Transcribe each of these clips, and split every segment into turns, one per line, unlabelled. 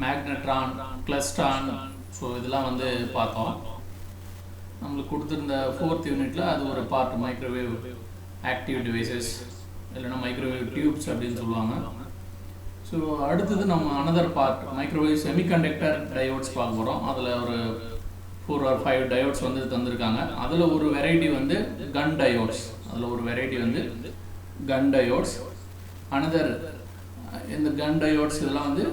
Magnetron, கிளஸ்ட்ரான். So இதெல்லாம் வந்து பார்த்தோம். நம்மளுக்கு கொடுத்துருந்த 4th யூனிட்டில் அது ஒரு பார்ட், மைக்ரோவேவ் ஆக்டிவ் டிவைசஸ் இல்லைன்னா மைக்ரோவேவ் டியூப்ஸ் அப்படின்னு சொல்லுவாங்க. ஸோ அடுத்தது நம்ம another part microwave semiconductor diodes பார்க்க போகிறோம். அதில் ஒரு 4 or 5 டயோட்ஸ் வந்து தந்திருக்காங்க. அதில் ஒரு வெரைட்டி வந்து கன் டயோட்ஸ். அனதர் இந்த கன் டயோட்ஸ் இதெல்லாம் வந்து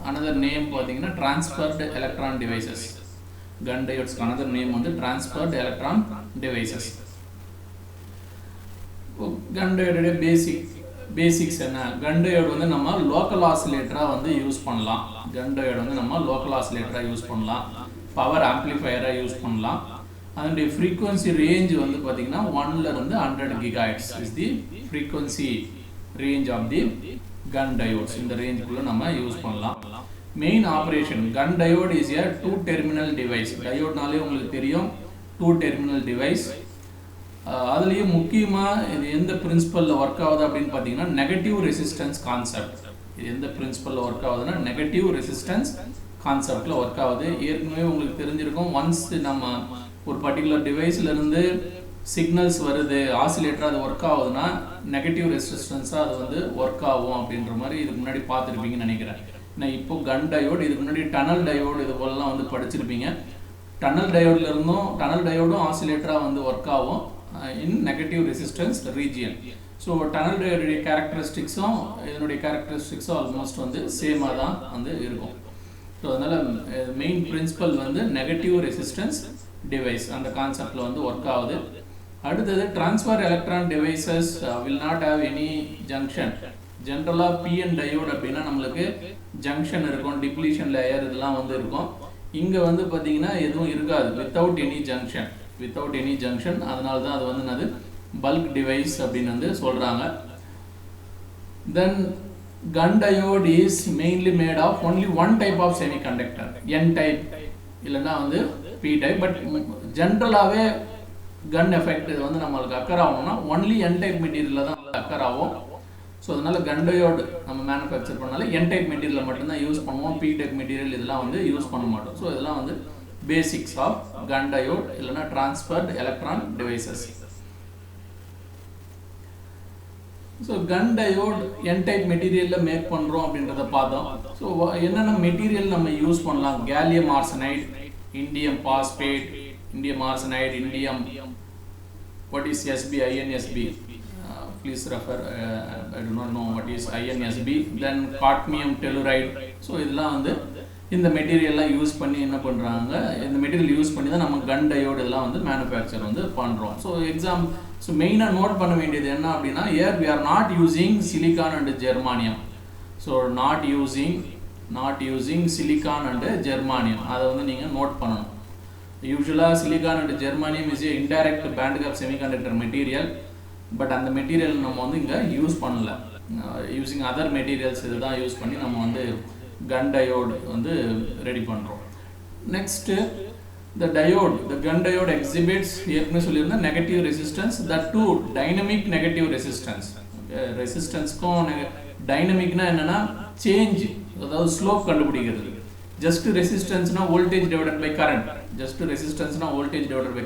அனதர் நேம் பார்த்தீங்கன்னா டிரான்ஸ்ஃபர்டு எலக்ட்ரான் டிவைசஸ். கன் டயோட்ஸ்க்கு அனதர் நேம் வந்து டிரான்ஸ்ஃபர்டு எலக்ட்ரான் டிவைசஸ். கன் டயோடைய பேசிக்ஸ் என்ன? கன் டயோடு வந்து நம்ம லோக்கல் ஆசிலேட்டராக வந்து யூஸ் பண்ணலாம். பவர் ஆம்ப்ளிஃபையராக யூஸ் பண்ணலாம். அதனுடைய ஃப்ரீக்வன்சி ரேஞ்ச் வந்து பார்த்தீங்கன்னா 1 to 100 GHz is the frequency range of the gun diodes. இந்த ரேஞ்சுக்குள்ளே நம்ம யூஸ் பண்ணலாம். Main operation gun diode is a 2 terminal device. டயோட்னாலே உங்களுக்கு தெரியும் 2 terminal டிவைஸ். அதுலேயும் முக்கியமாக இது எந்த பிரின்சிபலில் ஒர்க் ஆகுது அப்படின்னு பார்த்தீங்கன்னா நெகட்டிவ் ரெசிஸ்டன்ஸ் கான்செப்ட். இது எந்த பிரின்சிபலில் ஒர்க் ஆகுதுன்னா நெகட்டிவ் ரெசிஸ்டன்ஸ் கான்செப்டில் ஒர்க் ஆகுது. ஏற்கனவே உங்களுக்கு தெரிஞ்சிருக்கும், ஒன்ஸ் நம்ம ஒரு பர்டிகுலர் டிவைஸ்லேருந்து சிக்னல்ஸ் வருது, ஆசிலேட்டராக அது ஒர்க் ஆகுதுன்னா நெகட்டிவ் ரெசிஸ்டன்ஸாக அது வந்து ஒர்க் ஆகும் அப்படின்ற மாதிரி இதுக்கு முன்னாடி பார்த்துருப்பீங்கன்னு நினைக்கிறேன். நான் இப்போ கன் டயோடு, இதுக்கு முன்னாடி டனல் டயோடு இது போலலாம் வந்து படிச்சிருப்பீங்க. டனல் டயோடும் ஆசிலேட்டராக வந்து ஒர்க் ஆகும் in negative resistance region. So tunnel டயோடைய கேரக்டரிஸ்டிக்ஸும் இதனுடைய கேரக்டரிஸ்டிக்ஸும் ஆல்மோஸ்ட் வந்து சேமாக தான் வந்து இருக்கும். ஸோ அதனால் மெயின் பிரின்சிபல் வந்து நெகட்டிவ் ரெசிஸ்டன்ஸ் டிவைஸ் அந்த கான்செப்டில் வந்து ஒர்க் ஆகுது. அடுத்தது transfer electron devices will not have any junction. ஜென்ரலாக பிஎன் டயோடு அப்படின்னா நம்மளுக்கு ஜங்ஷன் இருக்கும், டிப்ளீஷன் லேயர் இதெல்லாம் வந்து இருக்கும். இங்கே வந்து பார்த்தீங்கன்னா எதுவும் இருக்காது, வித்தவுட் எனி ஜங்ஷன். அதனால தான் அது வந்து என்னது பல்க் டிவைஸ் அப்படின்னு வந்து சொல்கிறாங்க. தென் gun diode is mainly made of only one type of semiconductor, n type இல்லைன்னா வந்து p type. பட் ஜென்ரலாகவே கன் எஃபெக்ட் இது வந்து நம்மளுக்கு அக்கர் ஆகணும்னா ஒன்லி n type மெட்டீரியலில் தான் அக்கர் ஆகும். ஸோ அதனால கன் டயோடு நம்ம மேனுஃபேக்சர் பண்ணால n type மெட்டீரியலில் மட்டும்தான் யூஸ் பண்ணுவோம். p type மெட்டீரியல் இதெல்லாம் வந்து யூஸ் பண்ண மாட்டோம். ஸோ இதெல்லாம் வந்து பேசிக்ஸ் ஆஃப் கன் டயோட் இல்லைன்னா டிரான்ஸ்ஃபர்டு எலக்ட்ரான் டிவைசஸ். ஸோ கன் டயோட் என் டைப் மெட்டீரியலில் மேக் பண்ணுறோம் அப்படின்றத பார்த்தோம். ஸோ என்னென்ன மெட்டீரியல் நம்ம யூஸ் பண்ணலாம்? Gallium arsenide, indium phosphate, indium arsenide, indium what is SB, INSB, please refer, I do not know what is INSB. then cadmium telluride. So இதெல்லாம் வந்து இந்த மெட்டீரியல்லாம் யூஸ் பண்ணி என்ன பண்ணுறாங்க, இந்த மெட்டீரியல் யூஸ் பண்ணி தான் நம்ம கன் டயோடு இதெல்லாம் வந்து மேனுஃபேக்சர் வந்து பண்ணுறோம். ஸோ மெயினாக நோட் பண்ண வேண்டியது என்ன அப்படின்னா, here we are not using silicon and germanium. So not using silicon and germanium, அதை வந்து நீங்கள் நோட் பண்ணணும். யூஸ்வலாக silicon and germanium is a indirect band gap semiconductor material. But அந்த மெட்டீரியல் நம்ம வந்து இங்கே யூஸ் பண்ணல. யூஸிங் அதர் மெட்டீரியல்ஸ் இது தான் யூஸ் பண்ணி நம்ம வந்து கன் டயோடு வந்து ரெடி பண்ணுறோம். Next the gun diode exhibits ஏற்கனவே சொல்லியிருந்த negative resistance, that due dynamic negative resistance. ரெசிஸ்டன்ஸ்க்கும் டைனமிக்னா என்னென்னா சேஞ்ச், அதாவது ஸ்லோப் கண்டுபிடிக்கிறது. ஜஸ்ட் ரெசிஸ்டன்ஸ்னா voltage divided by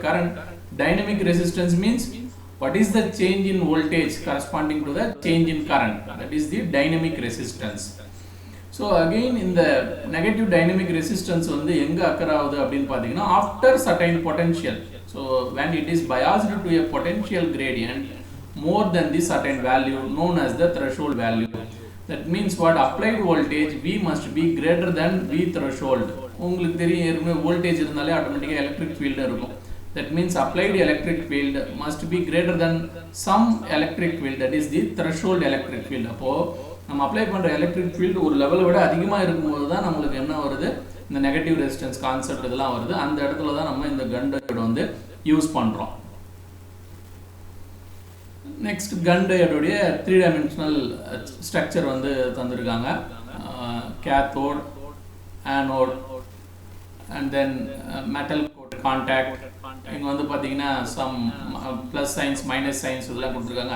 current. Dynamic resistance means what is the change in voltage corresponding to the change in current, that is the dynamic resistance. So again இந்த negative dynamic resistance வந்து எங்கே occur ஆகுது அப்படின்னு பார்த்தீங்கன்னா after certain potential. So when it is biased to a potential gradient more than the certain value known as the threshold value. That means what? Applied voltage V must be greater than V threshold. உங்களுக்கு தெரியும், ஏற்கனவே voltage இருந்தாலே ஆட்டோமேட்டிக்காக electric field இருக்கும். That means applied electric field must be greater than some electric field, that is the threshold electric field. அப்போ நம்ம apply பண்ணுற electric field ஒரு லெவலை விட அதிகமாக இருக்கும்போது தான் நம்மளுக்கு என்ன வருது, இந்த நெகட்டிவ் ரெசிஸ்டன்ஸ் கான்செப்ட் இதெல்லாம் வருது. அந்த இடத்துல தான் நம்ம இந்த கன் டயோடு வந்து யூஸ் பண்ணுறோம். நெக்ஸ்ட் கன் டயோடுடைய 3 dimensional ஸ்ட்ரக்சர் வந்து தந்திருக்காங்க. Cathode, anode and then metal contact. இங்கே வந்து பார்த்தீங்கன்னா some plus science minus science இதெல்லாம் கொடுத்துருக்காங்க.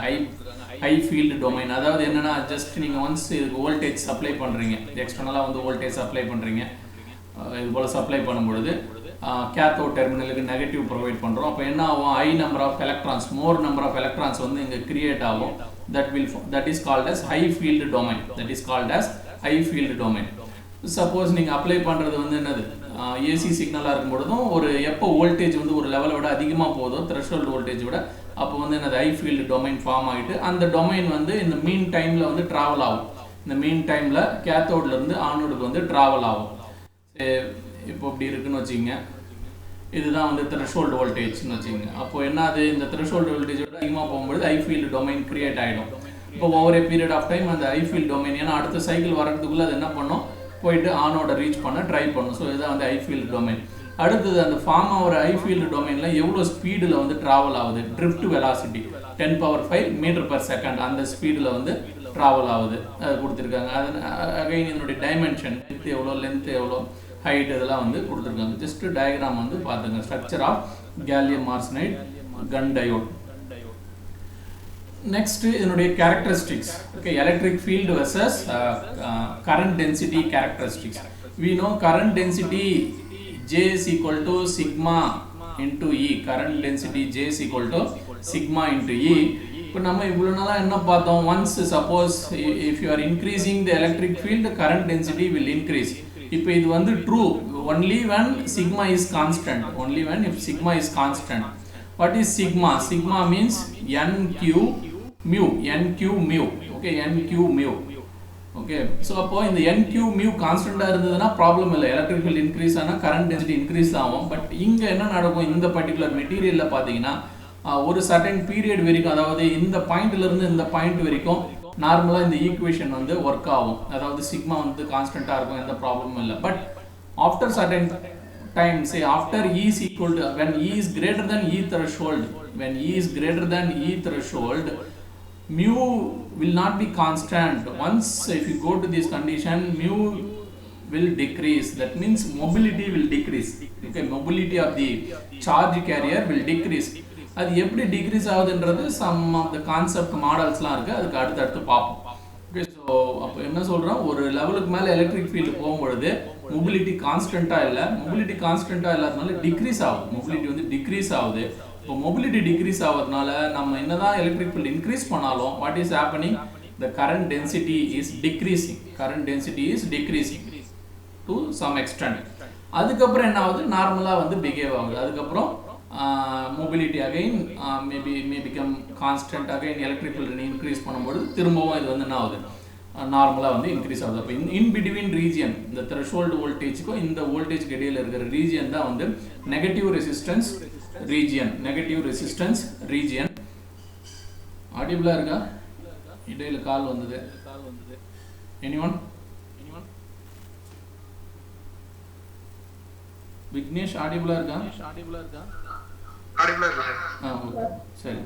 High field domain. அதாவது என்னன்னா ஜஸ்ட் நீங்கள் ஒன்ஸ் இதுக்கு வோல்டேஜ் சப்ளை பண்ணுறீங்க, எக்ஸ்டர்னலாக வந்து வோல்டேஜ் சப்ளை பண்ணுறீங்க, இது போல் சப்ளை பண்ணும்பொழுது கேத்தோட் டெர்மினலுக்கு நெகட்டிவ் ப்ரொவைட் பண்ணுறோம். அப்போ என்ன ஆகும், high number of electrons, more number of electrons வந்து இங்கே கிரியேட் ஆகும். that is called as high field domain. that is called as high field domain. Suppose நீங்கள் அப்ளை பண்ணுறது வந்து என்னது, ஏசி சிக்னலாக இருக்கும்பொழுதும் ஒரு எப்போ வோல்டேஜ் வந்து ஒரு லெவலை விட அதிகமாக போதும், த்ரெஷோல்டு வோல்டேஜ் விட, அப்போ வந்து என்னது ஹை ஃபீல்டு டொமைன் ஃபார்ம் ஆகிட்டு அந்த டொமைன் வந்து இந்த மீன் டைமில் வந்து ட்ராவல் ஆகும். இந்த மீன் டைமில் கேத்தோட்லேருந்து ஆனோடுக்கு வந்து ட்ராவல் ஆகும். இப்போ இப்படி இருக்குன்னு வச்சுக்கோங்க, இதுதான் வந்து த்ரெஷோல்டு வோல்டேஜ்னு வச்சுக்கோங்க. அப்போ என்னது, இந்த த்ரெஷோல்டு வோல்டேஜோட அதிகமாக போகும்போது ஹை ஃபீல்டு டொமைன் கிரியேட் ஆகிடும். இப்போ over a period of time அந்த ஹை ஃபீல்டு டொமைன், ஏன்னா அடுத்த சைக்கிள் வரதுக்குள்ளே அது என்ன பண்ணும், போயிட்டு ஆனோட ரீச் பண்ண ட்ரை பண்ணும். ஸோ இதுதான் வந்து ஹை ஃபீல்டு டொமைன். அடுத்தது அந்த ஃபார்ம் ஆகிற ஹை ஃபீல்டு டொமைனில் எவ்வளோ ஸ்பீடில் வந்து ட்ராவல் ஆகுது, ட்ரிஃப்ட் வெலாசிட்டி 10⁵ மீட்டர்/செகண்ட், அந்த ஸ்பீடில் வந்து ட்ராவல் ஆகுது, அது கொடுத்துருக்காங்க. அது அகைன் இதனுடைய டைமென்ஷன், வித் எவ்வளோ, லென்த் எவ்வளோ, ஹைட், இதெல்லாம் வந்து கொடுத்துருக்காங்க. ஜஸ்ட் டயக்ராம் வந்து பார்த்துங்க. Structure of gallium arsenide gun diode. Next இதனுடைய characteristics. Okay, electric field versus current density characteristics. we know current density J is equal to sigma into E. current density J is equal to sigma into E. இப்போ நம்ம இவ்வளோ நாளாக என்ன பார்த்தோம், once suppose if you are increasing the electric field, current density will increase. இப்போ இது வந்து true only when sigma is constant, only when if sigma is constant. What is sigma? Sigma means nq mu, nq mu. Okay, nq mu. Okay, so அப்போ இந்த nq mu கான்ஸ்டண்ட்டாக இருந்ததுன்னா problem இல்லை, electric field increase ஆனால் current density increase ஆகும். But இங்கே என்ன நடக்கும், இந்த பர்டிகுலர் மெட்டீரியலில் பார்த்தீங்கன்னா ஒரு சர்டன் பீரியட் வரைக்கும், அதாவது இந்த பாயிண்ட்லேருந்து இந்த பாயிண்ட் வரைக்கும் நார்மலாக இந்த ஈக்குவேஷன் வந்து ஒர்க் ஆகும். அதாவது சிக்மா வந்து கான்ஸ்டண்ட்டாக இருக்கும், எந்த ப்ராப்ளமும் இல்லை. But after certain time, say after E is equal to, when E is greater than E threshold, when E is greater than E threshold, mu will not be constant. Once if you go to this condition, mu will decrease. That means mobility will decrease. Okay, mobility of the charge carrier will decrease. அது எப்படி decrease ஆகுதுன்றது some of the concept மாடல்ஸ்லாம் இருக்குது, அதுக்கு அடுத்தடுத்து பார்ப்போம். Okay, so அப்போ என்ன சொல்கிறோம், ஒரு லெவலுக்கு மேலே எலக்ட்ரிக் ஃபீல்டு போகும்பொழுது மொபிலிட்டி கான்ஸ்டண்ட்டாக இல்லை, மொபிலிட்டி கான்ஸ்டண்ட்டாக இல்லாதனால டிக்ரீஸ் ஆகுது, மொபிலிட்டி வந்து டிக்ரீஸ் ஆகுது. இப்போ மொபிலிட்டி டிக்ரீஸ் ஆகிறதுனால நம்ம என்னதான் எலக்ட்ரிக் ஃபீல்டு இன்க்ரீஸ் பண்ணாலும் what is happening, the current density is decreasing, current density is decreasing to some extent. அதுக்கப்புறம் என்ன ஆகுது, நார்மலாக வந்து பிஹேவ் ஆகுது. அதுக்கப்புறம் mobility again may become constant, again electric field increase பண்ணும்போது திரும்பவும் இது வந்து என்ன ஆகுது, நார்மலாக வந்து இன்க்ரீஸ் ஆகுது. அப்போ இன் பிட்வீன் ரீஜியன், இந்த த்ரெஷோல்டு வோல்டேஜுக்கும் இந்த வோல்டேஜ்க்கு இடையில் இருக்கிற ரீஜியன் தான் வந்து negative resistance region, negative resistance region. ஆடிபிளாக இருக்கா, இடையில் கால் வந்தது, எனிஒன்? விக்னேஷ் ஆடிபிளாக இருக்கா? சரி.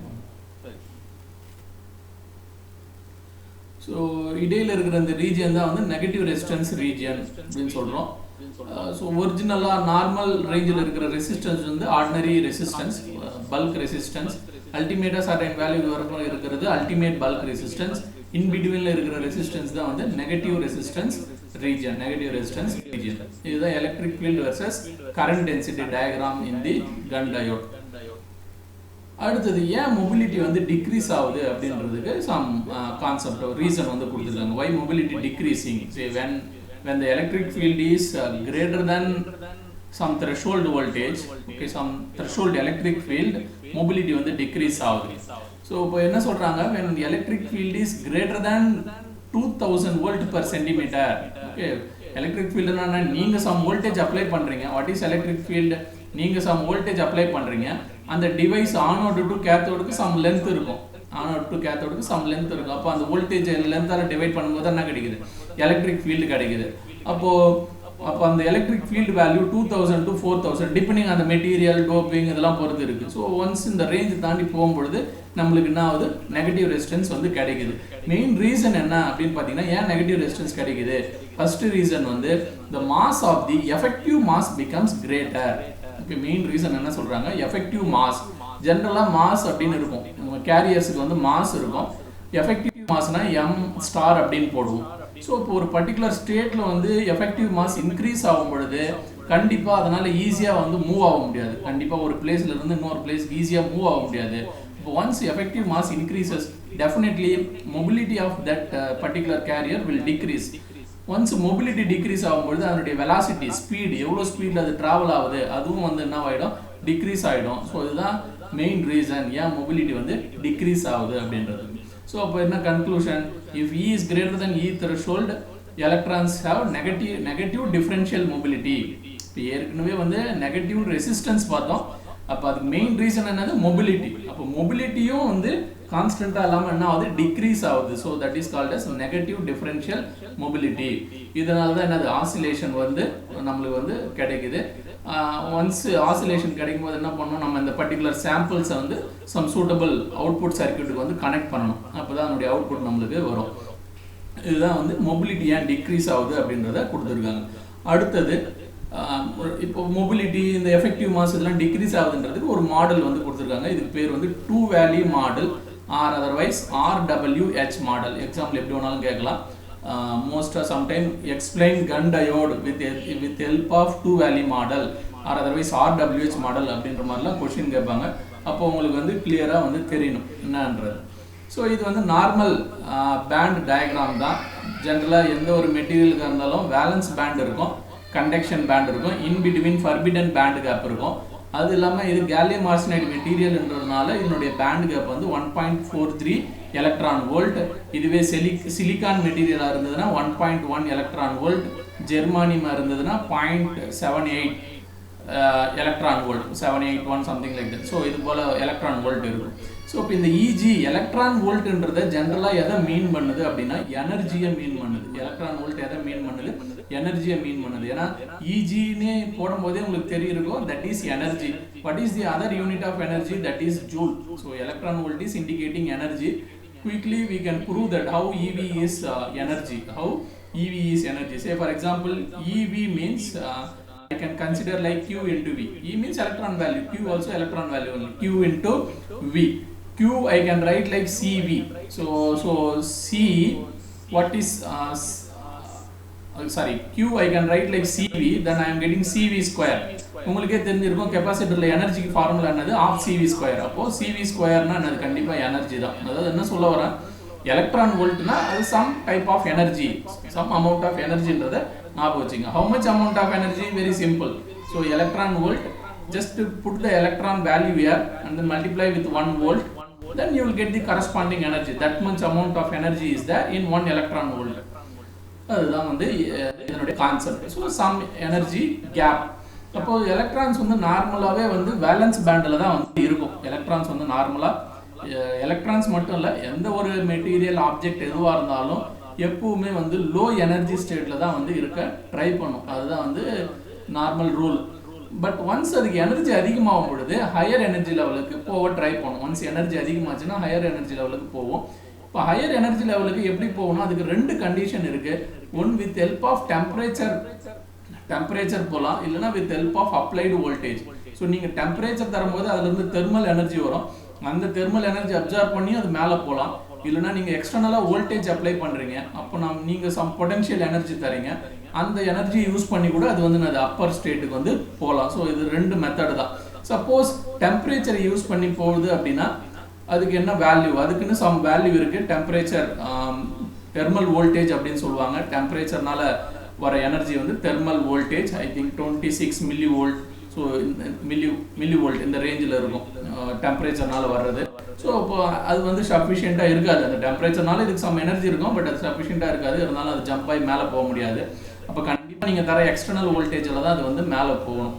ஸோ இடையில் இருக்கிற இந்த ரீஜியன் தான் வந்து நெகட்டிவ் ரெசிஸ்டன்ஸ் ரீஜியன் அப்படின்னு சொல்கிறோம். ஸோ ஒரிஜினலாக நார்மல் ரேஞ்சில் இருக்கிற ரெசிஸ்டன்ஸ் வந்து ஆர்டினரி ரெசிஸ்டன்ஸ், பல்க் ரெசிஸ்டன்ஸ். அல்டிமேட்டாக சர்டன் வேல்யூ வரைக்கும் இருக்கிறது அல்டிமேட் பல்க் ரெசிஸ்டன்ஸ். இன் பிட்வீனில் இருக்கிற ரெசிஸ்டன்ஸ் தான் வந்து negative resistance region, negative resistance region. இதுதான் electric field versus current density diagram in the gun diode. அடுத்தது ஏன் மொபிலிட்டி வந்து டிக்ரீஸ் ஆகுது அப்படின்றதுக்கு சம் கான்செப்ட் ரீசன் வந்து கொடுத்துருக்காங்க. Why mobility decreasing? when the electric field is greater than some threshold voltage, okay, some threshold electric field, mobility வந்து decrease ஆகுது. So இப்போ என்ன சொல்கிறாங்க, when electric field is greater than 2000 volt per centimeter, okay, electric field என்னன்னா நீங்கள் some voltage apply பண்ணுறீங்க. what is electric field? நீங்கள் some voltage apply பண்ணுறீங்க, அந்த டிவைஸ் ஆனோடு டு கேத்தோடுக்கு சம் லென்த் இருக்கும், ஆனோடு டு கேத்தோடுக்கு சம் லென்த் இருக்கும். அப்போ அந்த வோல்டேஜ் லென்த்தால் டிவைட் பண்ணும்போது என்ன கிடைக்குது, எலக்ட்ரிக் ஃபீல்டு கிடைக்குது. அப்போ அந்த electric field value 2000 to 4000 depending அந்த மெட்டீரியல், டோப்பிங் இதெல்லாம் பொறுத்து இருக்குது. ஸோ ஒன்ஸ் இந்த ரேஞ்ச் தாண்டி போகும்பொழுது நம்மளுக்கு என்ன ஆகுது, நெகட்டிவ் ரெசிஸ்டன்ஸ் வந்து கிடைக்குது. மெயின் ரீசன் என்ன அப்படின்னு பார்த்தீங்கன்னா, ஏன் நெகட்டிவ் ரெசிஸ்டன்ஸ் கிடைக்குது? ஃபர்ஸ்ட் ரீசன் வந்து the mass of the effective mass becomes greater. Okay, main reason என்ன சொல்கிறாங்க, எஃபெக்டிவ் மாஸ். ஜென்ரலாக மாஸ் அப்படின்னு இருக்கும், நம்ம கேரியர்ஸுக்கு வந்து மாஸ் இருக்கும். எஃபெக்டிவ் மாஸ்னா எம் ஸ்டார் அப்படின்னு போடுவோம். ஸோ இப்போ ஒரு பர்டிகுலர் ஸ்டேட்டில் வந்து எஃபெக்டிவ் மாஸ் இன்க்ரீஸ் ஆகும் பொழுது கண்டிப்பாக அதனால் ஈஸியாக வந்து மூவ் ஆக முடியாது. கண்டிப்பாக ஒரு பிளேஸில் இருந்து இன்னொரு பிளேஸ்க்கு ஈஸியாக மூவ் ஆக முடியாது. இப்போ once effective mass increases definitely mobility of that particular carrier will decrease. Once mobility decrease ஆகும்பொழுது அதனுடைய வெலாசிட்டி ஸ்பீடு எவ்வளோ ஸ்பீடில் அது ட்ராவல் ஆகுது அதுவும் வந்து என்ன ஆகிடும், டிக்ரீஸ் ஆகிடும். ஸோ இதுதான் மெயின் ரீசன் ஏன் மொபிலிட்டி வந்து டிக்ரீஸ் ஆகுது அப்படின்றது. ஸோ அப்போ என்ன conclusion, if E is greater than E threshold electrons have negative differential mobility. இப்போ ஏற்கனவே வந்து நெகட்டிவ் ரெசிஸ்டன்ஸ் பார்த்தோம். அப்போ அதுக்கு மெயின் ரீசன் என்னது, மொபிலிட்டி. அப்போ மொபிலிட்டியும் வந்து கான்ஸ்டன்ட்டாக இல்லாமல் என்ன ஆகுது, டிக்ரீஸ் ஆகுது. So that is called as negative differential mobility. இதனால தான் என்னது ஆசிலேஷன் வந்து நம்மளுக்கு வந்து கிடைக்குது. ஒன்ஸ் ஆசிலேஷன் கிடைக்கும் போது என்ன பண்ணணும், நம்ம இந்த பர்டிகுலர் சாம்பிள்ஸை வந்து சம் சூட்டபிள் அவுட்புட் சர்க்யூட்டுக்கு வந்து கனெக்ட் பண்ணணும். அப்போ தான் அதனுடைய அவுட்புட் நம்மளுக்கு வரும். இதுதான் வந்து மொபிலிட்டி ஏன் டிக்ரீஸ் ஆகுது அப்படின்றத கொடுத்துருக்காங்க. அடுத்தது இப்போ மொபிலிட்டி இந்த எஃபெக்டிவ் மாஸ் இதெல்லாம் டிக்ரீஸ் ஆகுதுன்றதுக்கு ஒரு மாடல் வந்து கொடுத்துருக்காங்க. இதுக்கு பேர் வந்து 2 value model or otherwise RWH model. Example எப்படி வேணாலும் கேட்கலாம். மோஸ்ட்டாக sometime explain gun diode with help of 2 value model or otherwise RWH model அப்படின்ற மாதிரிலாம் கொஸ்டின் கேட்பாங்க. அப்போ உங்களுக்கு வந்து கிளியராக வந்து தெரியணும் என்னன்றது. ஸோ இது வந்து நார்மல் பேண்ட் டயக்ராம் தான். ஜென்ரலாக எந்த ஒரு மெட்டீரியலுக்கு இருந்தாலும் வேலன்ஸ் பேண்ட் இருக்கும், கண்டக்ஷன் பேண்ட் இருக்கும், இன்பிட்வீன் ஃபர்பிடன் பேண்ட் கேப் இருக்கும். அது இல்லாமல் இது கேலியம் ஆர்சனைடு மெட்டீரியல்ன்றதுனால இதனுடைய பேண்ட் கேப் வந்து 1.43 எலக்ட்ரான் வோல்ட். இதுவே சிலிக்கான் மெட்டீரியலாக இருந்ததுன்னா 1.1 எலக்ட்ரான் வோல்ட், ஜெர்மானியமாக இருந்ததுன்னா 0.78 electron volt, 781 something like that. So இது போல் எலக்ட்ரான் வோல்ட் இருக்கும். ஸோ இப்போ இந்த இஜி எலக்ட்ரான் வோல்ட்ன்றதை ஜென்ரலாக எதை மீன் பண்ணுது அப்படின்னா எனர்ஜியை மீன் பண்ணுது. எலக்ட்ரான் வோல்ட் எதை மீன் பண்ணுது, எனர்ஜியை மீன் பண்ணுது. ஏன்னா இஜின்னு போடும்போதே உங்களுக்கு தெரியிருக்கும், that is energy. What is the other unit of energy, that is joule. So electron volt is indicating energy. Quickly we can prove that how EV is energy. How EV is energy. Say for example, EV means I can consider like Q into V. E means electron value. Q also electron value only. Q into V. Q I can write like CV. So C, what is sorry, Q I can write like CV. Then I am getting CV square. உங்களுக்கே தெரிஞ்சிருக்கும் கெப்பாசிட்டரில் எனர்ஜிக்கு formula என்னது, of CV square. அப்போது CV ஸ்கொயர்னா அது கண்டிப்பாக energy தான். அதாவது என்ன சொல்ல வரேன், எலக்ட்ரான் வோல்ட்னா அது some type of energy, some amount of எனர்ஜின்றதை ஞாபகம் வச்சுங்க. How much amount of energy, very simple. So electron volt, just put the electron value here and then multiply with 1 volt, then you will get the corresponding energy. That much amount of energy is there in 1 electron volt. அதுதான் வந்து இதனுடைய concept. So some energy gap. அப்போ electrons வந்து நார்மலாகவே வந்து valence பேண்டில் தான் வந்து இருக்கும். எலக்ட்ரான்ஸ் வந்து நார்மலாக, எலக்ட்ரான்ஸ் மட்டும் இல்லை, எந்த ஒரு மெட்டீரியல் ஆப்ஜெக்ட் எதுவாக இருந்தாலும் எப்பவுமே வந்து லோ எனர்ஜி ஸ்டேட்டில் தான் வந்து இருக்க ட்ரை பண்ணும். அதுதான் வந்து நார்மல் ரூல். பட் ஒன்ஸ் அதுக்கு எனர்ஜி அதிகமாகும் பொழுது ஹையர் எனர்ஜி லெவலுக்கு போக ட்ரை பண்ணும். ஒன்ஸ் எனர்ஜி அதிகமாச்சுன்னா ஹையர் எனர்ஜி லெவலுக்கு போவோம். இப்போ ஹையர் எனர்ஜி லெவலுக்கு எப்படி போகணும், அதுக்கு 2 கண்டிஷன் இருக்குது. One with help of temperature போகலாம், இல்லைனா with help of applied voltage. So நீங்கள் டெம்பரேச்சர் தரும்போது அதுலேருந்து தெர்மல் எனர்ஜி வரும். அந்த தெர்மல் எனர்ஜி அப்சர்வ் பண்ணி அது மேலே போகலாம். இல்லைனா நீங்கள் எக்ஸ்டர்னலாக வோல்டேஜ் அப்ளை பண்ணுறீங்க, அப்போ நீங்கள் சம் பொட்டன்ஷியல் எனர்ஜி தரீங்க, அந்த எனர்ஜி யூஸ் பண்ணி கூட அது வந்து அது அப்பர் ஸ்டேட்டுக்கு வந்து போகலாம். ஸோ இது 2 மெத்தட் தான். சப்போஸ் டெம்பரேச்சர் யூஸ் பண்ணி போகுது அப்படின்னா அதுக்கு என்ன வேல்யூ, அதுக்குன்னு சம் வேல்யூ இருக்குது. டெம்பரேச்சர் தெர்மல் வோல்டேஜ் அப்படின்னு சொல்லுவாங்க. டெம்பரேச்சர்னால வர எனர்ஜி வந்து thermal voltage, I think 26 milli volt. So milli volt இந்த ரேஞ்சில் இருக்கும் டெம்பரேச்சர்னால வர்றது. ஸோ இப்போ அது வந்து சஃபிஷியண்ட்டாக இருக்காது. அந்த டெம்பரேச்சர்னால இதுக்கு சம் எனர்ஜி இருக்கும், பட் அது சஃபிஷியண்ட்டாக இருக்காது. இருந்தாலும் அது ஜம்ப் ஆகி மேலே போக முடியாது. அப்போ கண்டிப்பாக நீங்கள் தர எக்ஸ்டர்னல் வோல்டேஜில் தான் அது வந்து மேலே போகணும்.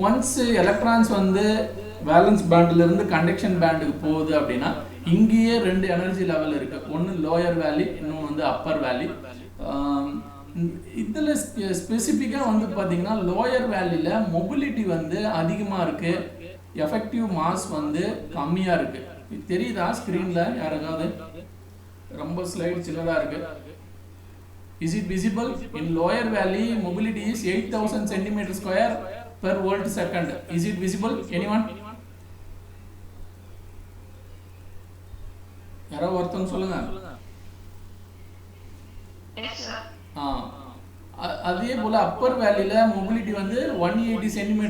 ஒன்ஸ் எலக்ட்ரான்ஸ் வந்து வேலன்ஸ் பேண்டிலிருந்து கண்டக்ஷன் பேண்டுக்கு போகுது அப்படின்னா இங்கேயே 2 எனர்ஜி லெவல் இருக்குது. ஒன்று லோயர் வேல்யூ, இன்னொன்று வந்து அப்பர் வேல்யூ. இதில் ஸ்பெசிஃபிக்காக வந்து பார்த்தீங்கன்னா லோயர் வேல்யூவில் மொபிலிட்டி வந்து அதிகமாக இருக்குது, எஃபெக்டிவ் மாஸ் வந்து கம்மியாக இருக்குது. இது தெரியுதா ஸ்க்ரீனில் யாருக்காவது? ரொம்ப ஸ்லைட் சின்னதாக இருக்குது. Is it visible? In lower valley, mobility is 8000 centimeter square per volt second. Is it visible? Anyone? யாரோ ஒருத்தங்க சொல்லுங்க. அதே போல் அப்பர் வேலியில் மொபிலிட்டி வந்து 180 cm²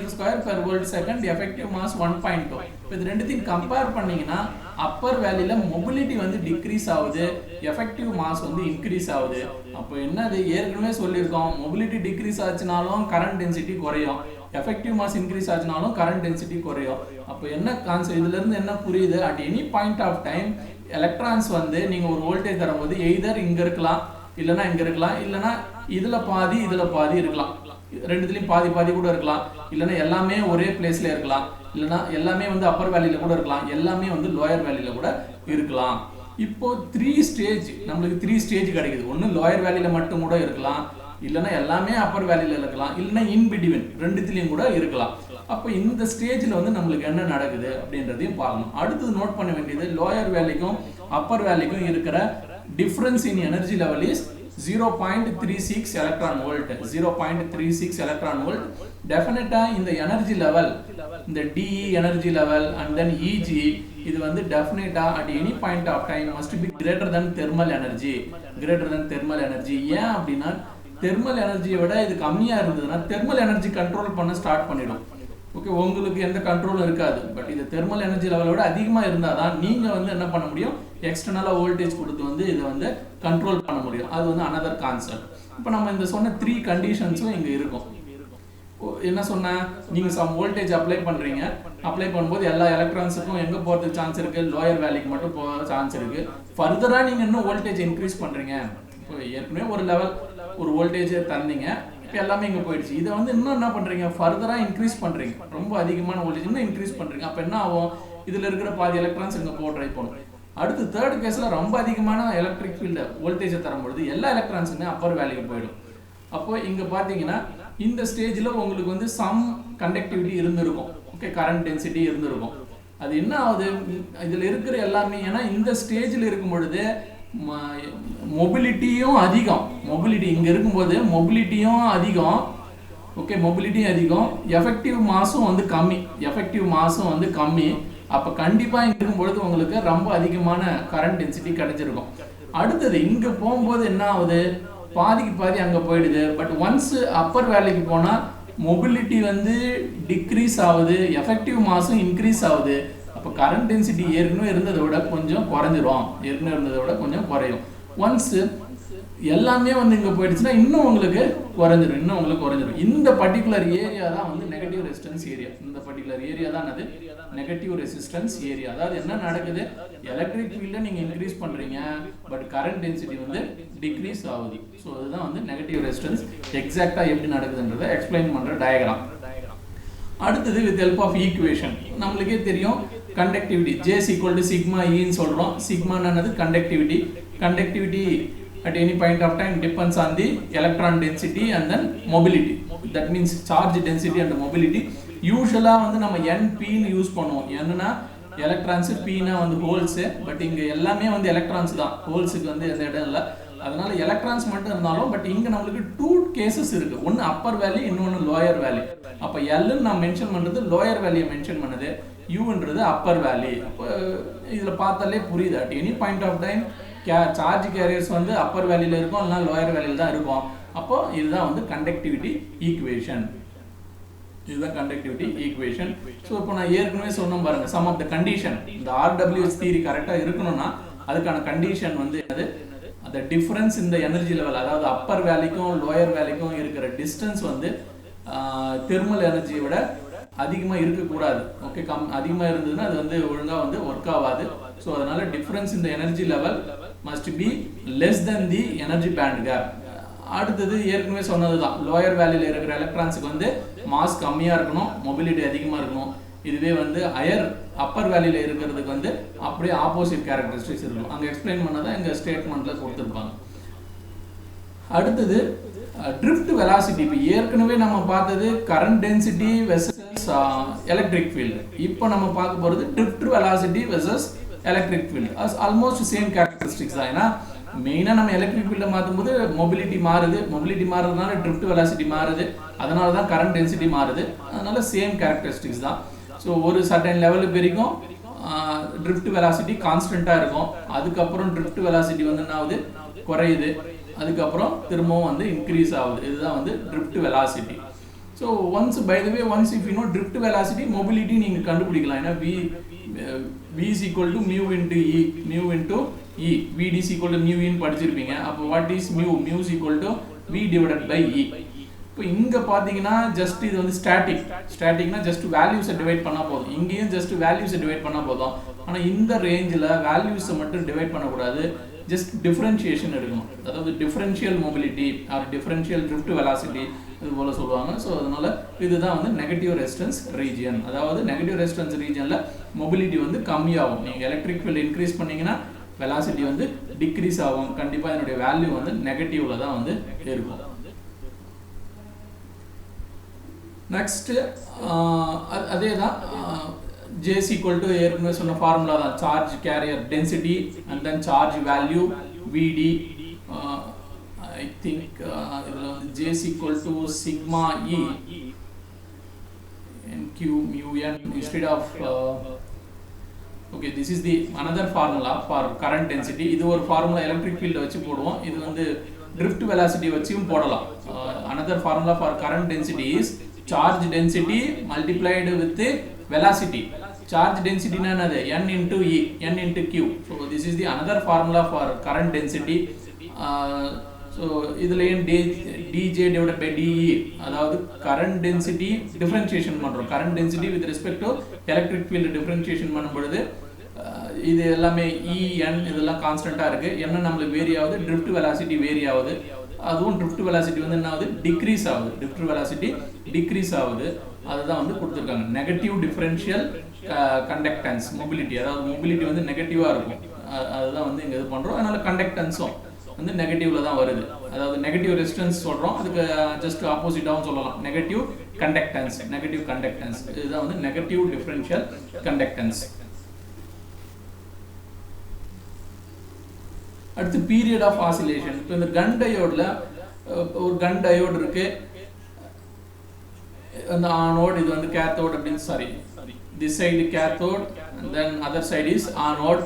per world second, effective mass 1.2. இப்போ இது ரெண்டுத்தையும் கம்பேர் பண்ணிங்கன்னா அப்பர் வேலியில் மொபிலிட்டி வந்து டிக்ரீஸ் ஆகுது, எஃபெக்டிவ் மாஸ் வந்து இன்க்ரீஸ் ஆகுது. அப்போ என்னது ஏற்கனவே சொல்லியிருக்கோம், மொபிலிட்டி டிக்ரீஸ் ஆச்சுனாலும் கரண்ட் டென்சிட்டி குறையும், எஃபெக்டிவ் மாஸ் இன்க்ரீஸ் ஆச்சுனாலும் கரண்ட் டென்சிட்டி குறையும். அப்போ என்ன கான்செப்ட் இதுலேருந்து என்ன புரியுது, at any point of time electrons வந்து நீங்கள் ஒரு வோல்டேஜ் தரும்போது எய்தர் இங்கே இருக்கலாம், இல்லைனா இங்கே இருக்கலாம், இல்லைனா இதில் பாதி இதில் பாதி இருக்கலாம், ரெண்டுத்துலேயும் பாதி பாதி கூட இருக்கலாம், இல்லைனா எல்லாமே ஒரே பிளேஸில் இருக்கலாம், இல்லைனா எல்லாமே வந்து அப்பர் வேலியில் கூட இருக்கலாம், எல்லாமே வந்து லோயர் வேலியில் கூட இருக்கலாம். இப்போ 3 ஸ்டேஜ் நம்மளுக்கு 3 ஸ்டேஜ் கிடைக்குது. ஒன்று லோயர் வேலியில் மட்டும் கூட இருக்கலாம், இல்லைனா எல்லாமே அப்பர் வேலியில் இருக்கலாம், இல்லைனா இன்பிட்வீன் ரெண்டுத்துலேயும் கூட இருக்கலாம். அப்போ இந்த ஸ்டேஜில் வந்து நம்மளுக்கு என்ன நடக்குது அப்படின்றதையும் பார்க்கணும். அடுத்தது நோட் பண்ண வேண்டியது, லோயர் வேலிக்கும் அப்பர் வேலிக்கும் இருக்கிற difference in energy level is 0.36 electron volt. 0.36 electron volt. Definitely in the energy level, in the DE energy level and then EG, இது வந்து definitely at any point of time must be greater than thermal energy. Greater than thermal energy. ஏன் அப்படின்னா thermal energy விட இது கம்மியா இருந்ததுன்னா thermal energy control பண்ண start பண்ணிடும். ஓகே, உங்களுக்கு எந்த கண்ட்ரோலும் இருக்காது. பட் இது தெர்மல் எனர்ஜி லெவலை விட அதிகமாக இருந்தால் தான் நீங்கள் வந்து என்ன பண்ண முடியும், எக்ஸ்டர்னலாக வோல்டேஜ் கொடுத்து வந்து இதை வந்து கண்ட்ரோல் பண்ண முடியும். அது வந்து அனதர் கான்செப்ட். இப்போ நம்ம இந்த சொன்ன 3 கண்டிஷன்ஸும் இங்கே இருக்கும். என்ன சொன்னேன், நீங்கள் சம் வோல்டேஜ் அப்ளை பண்ணுறீங்க, அப்ளை பண்ணும்போது எல்லா எலக்ட்ரான்ஸுக்கும் எங்கே போகிறதுக்கு சான்ஸ் இருக்குது, லோயர் வேலிக்கு மட்டும் போக சான்ஸ் இருக்குது. ஃபர்தராக நீங்கள் இன்னும் வோல்டேஜ் இன்க்ரீஸ் பண்ணுறீங்க. இப்போ ஏற்கனவே ஒரு லெவல் ஒரு வோல்டேஜை தந்தீங்க, இப்போ எல்லாமே இங்கே போயிடுச்சு. இதை வந்து இன்னும் என்ன பண்ணுறீங்க, ஃபர்தராக இன்க்ரீஸ் பண்ணுறீங்க, ரொம்ப அதிகமான வோல்டேஜ் இன்னும் இன்க்ரீஸ் பண்ணுறீங்க. அப்போ என்ன ஆகும், இதில் இருக்கிற பாதி எலக்ட்ரான்ஸ் இங்கே போக ட்ரை பண்ணும். அடுத்து தேர்ட் கேஸில் ரொம்ப அதிகமான எலக்ட்ரிக் ஃபீல்டு வோல்டேஜை தரும்பொழுது எல்லா எலக்ட்ரான்ஸுமே அப்பர் வேல்யூக்கு போயிடும். அப்போ இங்கே பார்த்தீங்கன்னா இந்த ஸ்டேஜில் உங்களுக்கு வந்து சம் கண்டக்டிவிட்டி இருந்திருக்கும், ஓகே, கரண்ட் டென்சிட்டி இருந்திருக்கும். அது என்ன ஆகுது, இதில் இருக்கிற எல்லாமே, ஏன்னா இந்த ஸ்டேஜில் இருக்கும் பொழுது மொபிலிட்டியும் அதிகம், மொபிலிட்டி இங்கே இருக்கும்போது மொபிலிட்டியும் அதிகம், ஓகே, மொபிலிட்டியும் அதிகம், எஃபெக்டிவ் மாஸும் வந்து கம்மி, எஃபெக்டிவ் மாஸும் வந்து கம்மி. அப்போ கண்டிப்பாக இங்கே இருக்கும்பொழுது உங்களுக்கு ரொம்ப அதிகமான கரண்ட் டென்சிட்டி கிடைச்சிருக்கும். அடுத்தது இங்கே போகும்போது என்ன ஆகுது, பாதிக்கு பாதி அங்கே போயிடுது. பட் ஒன்ஸ் அப்பர் வேலைக்கு போனால் மொபிலிட்டி வந்து டிக்ரீஸ் ஆகுது, எஃபெக்டிவ் மாஸும் இன்க்ரீஸ் ஆகுது. அப்போ கரண்ட் டென்சிட்டி ஏற்கனவே இருந்ததை விட கொஞ்சம் குறைஞ்சிரும், ஏற்கனவே இருந்ததை விட கொஞ்சம் குறையும். ஒன்ஸ் எல்லாமே வந்து இங்கே போயிடுச்சுன்னா இன்னும் உங்களுக்கு குறைஞ்சிரும். இந்த பர்டிகுலர் ஏரியா தான் வந்து நெகட்டிவ் ரெசிஸ்டன்ஸ் ஏரியா. இந்த பர்டிகுலர் ஏரியா தான் அது நெகட்டிவ் ரெசிஸ்டன்ஸ் ஏரியா. அதாவது என்ன நடக்குது, எலக்ட்ரிக் ஃபீல்டை நீங்கள் இன்க்ரீஸ் பண்ணுறீங்க, பட் கரண்ட் டென்சிட்டி வந்து டிக்ரீஸ் ஆகுது. ஸோ அதுதான் வந்து நெகட்டிவ் ரெசிஸ்டன்ஸ். எக்ஸாக்டாக எப்படி நடக்குதுன்றதை எக்ஸ்பிளைன் பண்ணுற டயக்ராம். அடுத்தது வித் ஹெல்ப் ஆஃப் ஈக்குவேஷன் நம்மளுக்கே தெரியும், கண்டக்டிவிட்டி J = சிக்மா ன்னு சொல்கிறோம். சிக்மானது conductivity. Conductivity at any point of time depends on the electron density and then mobility. That means charge density and mobility. யூஸ்வலாக வந்து நம்ம NP ன்னு யூஸ் பண்ணுவோம். என்னன்னா எலக்ட்ரான்ஸு, Pனா வந்து ஹோல்ஸு. பட் இங்கே எல்லாமே வந்து எலக்ட்ரான்ஸ் தான், ஹோல்ஸுக்கு வந்து எந்த இடம் இல்லை. அதனால எலக்ட்ரான்ஸ் மட்டும் இருந்தாலும், பட் இங்கே நம்மளுக்கு 2 கேசஸ் இருக்குது. ஒன்று அப்பர் வேல்யூ, இன்னொன்று லோயர் வேல்யூ. அப்போ எல்லுன்னு நான் மென்ஷன் பண்ணுறது லோயர் வேல்யூ மென்ஷன் பண்ணுது, யூன்றது அப்பர் வேல்யூ. அப்போ இதில் பார்த்தாலே புரியுது, at any point of time charge carriers வந்து அப்பர் வேல்யூல இருக்கும், இல்லைனா லோயர் வேல்யூல தான் இருக்கும். அப்போ இதுதான் வந்து கண்டக்டிவிட்டி ஈக்குவேஷன். இதுதான் கண்டக்டிவிட்டி ஈக்குவேஷன். ஸோ இப்போ நான் ஏற்கனவே சொன்னோம் பாருங்க, சம் ஆஃப் த கண்டிஷன், இந்த RWS தியரி கரெக்டாக இருக்கணும்னா அதுக்கான கண்டிஷன் வந்து அது அந்த டிஃபரன்ஸ் இந்த எனர்ஜி லெவல், அதாவது அப்பர் வேல்யூக்கும் லோயர் வேல்யூக்கும் இருக்கிற டிஸ்டன்ஸ் வந்து தெர்மல் எனர்ஜியை விட அதிகமாக இருக்கக்கூடாது. ஓகே, அதிகமாக இருந்ததுன்னா அது வந்து ஒழுங்காக வந்து ஒர்க் ஆகாது. ஸோ அதனால டிஃபரன்ஸ் இந்த energy level must be less than the energy band gap. அடுத்தது ஏற்கனவே சொன்னது தான், லோயர் வேல்யூல இருக்கிற எலக்ட்ரான்ஸுக்கு வந்து மாஸ் கம்மியாக இருக்கணும், மொபிலிட்டி அதிகமாக இருக்கணும். இதுவே வந்து ஹையர் அப்பர் வேல்யூல இருக்கிறதுக்கு வந்து அப்படியே ஆப்போசிட் கேரக்டரிஸ்டிக்ஸ் இருக்கும். அங்கே எக்ஸ்பிளைன் பண்ணதான் எங்கள் ஸ்டேட்மெண்ட்டில் கொடுத்துருப்பாங்க. அடுத்தது ட்ரிஃப்ட் வெலாசிட்டி. இப்போ ஏற்கனவே நம்ம பார்த்தது current density versus electric field. இப்போ நம்ம பார்க்க போகிறது drift velocity versus electric field. Almost same characteristics தான். ஏன்னா மெயினாக நம்ம எலக்ட்ரிக் ஃபீல்டை மாற்றும் போது மொபிலிட்டி மாறுது, மொபிலிட்டி மாறுறதுனால ட்ரிஃப்ட் வெலாசிட்டி மாறுது, அதனால தான் கரண்ட் டென்சிட்டி மாறுது. அதனால சேம் கேரக்டரிஸ்டிக்ஸ் தான். ஸோ ஒரு சர்டன் லெவலுக்கு வரைக்கும் ட்ரிஃப்ட் வெலாசிட்டி கான்ஸ்டண்ட்டாக இருக்கும். அதுக்கப்புறம் ட்ரிஃப்ட் வெலாசிட்டி வந்து என்ன ஆகுது, குறையுது. அதுக்கப்புறம் திரும்பவும் வந்து இன்க்ரீஸ் ஆகுது. இதுதான் வந்து drift velocity. So once by the way once if you know drift velocity mobility நீங்கள் கண்டுபிடிக்கலாம். ஏன்னா v is equal to mu into e vd is equal to mu in படிச்சிருப்பீங்க. அப்போ what is mu is equal to v divided by e. இப்போ இங்கே பார்த்தீங்கன்னா just இது வந்து ஸ்டாட்டிக்னா ஜஸ்ட் வேல்யூஸை டிவைட் பண்ணால் போதும். இங்கேயும் ஜஸ்ட் வேல்யூஸை டிவைட் பண்ணால் போதும். ஆனால் இந்த ரேஞ்சில் வேல்யூஸை மட்டும் டிவைட் பண்ணக்கூடாது, ஜஸ்ட் டிஃப்ரென்ஷியேஷன் எடுக்கணும். அதாவது differential mobility or differential drift velocity இது போல் சொல்லுவாங்க. ஸோ அதனால் இதுதான் வந்து நெகட்டிவ் ரெசிஸ்டன்ஸ் ரீஜியன். அதாவது நெகட்டிவ் ரெசிஸ்டன்ஸ் ரீஜியனில் மொபிலிட்டி வந்து கம்மியாகும். நீங்கள் எலக்ட்ரிக் ஃபீல்டு இன்க்ரீஸ் பண்ணிங்கன்னா வெலாசிட்டி வந்து டிக்ரீஸ் ஆகும். கண்டிப்பாக என்னுடைய வேல்யூ வந்து நெகட்டிவில் தான் வந்து இருக்கும். நெக்ஸ்ட்டு அதே தான் J is equal to ஏற்கனவே சொன்ன ஃபார்முலா தான், charge carrier density and then charge value VD. I think இதில் வந்து J is equal to sigma E NQ mu N instead of okay, this is the another formula for current density. இது ஒரு formula electric ஃபீல்டை வச்சு போடுவோம். இது வந்து drift velocity வச்சும் போடலாம். Another formula for current density is charge density multiplied with the velocity. Charge density na another n into e, n into q. So this is the another formula for current density. So இதுலயும் dj divided by de, அதாவது current density differentiation பண்றோம். current density with respect to electric field differentiation பண்ணும்போது இது எல்லாமே e n இதெல்லாம் கான்ஸ்டன்ட்டா இருக்கு. என்ன நமக்கு வேரி ஆகுது, drift velocity வேரி ஆகுது. அதுவும் ட்ரிஃப்ட் வெலாசிட்டி வந்து என்ன ஆகுது, டிக்ரீஸ் ஆகுது. ட்ரிஃப்ட் வெலாசிட்டி டிக்ரீஸ் ஆகுது. அதுதான் வந்து கொடுத்துருக்காங்க. நெகட்டிவ் டிஃபரன்ஷியல் கண்டக்டன்ஸ் மொபிலிட்டி, அதாவது மொபிலிட்டி வந்து நெகட்டிவாக இருக்கும். அதுதான் வந்து இங்கே இது பண்ணுறோம். அதனால் கண்டக்டன்ஸும் வந்து நெகட்டிவில் தான் வருது. அதாவது நெகட்டிவ் ரெசிஸ்டன்ஸ் சொல்கிறோம், அதுக்கு ஜஸ்ட் ஆப்போசிட்டாகவும் சொல்லலாம். நெகட்டிவ் கண்டக்டன்ஸ் இதுதான் வந்து நெகட்டிவ் டிஃபரன்ஷியல் கண்டக்டன்ஸ். அடுத்து பீரியட் ஆஃப் ஆசிலேஷன். இப்போ இந்த கன் டயோடில் ஒரு கன் டயோடு இருக்கு, அந்த ஆனோட், இது வந்து கேத்தோட் அப்படின்னு, sorry this side cathode and then other side is anode.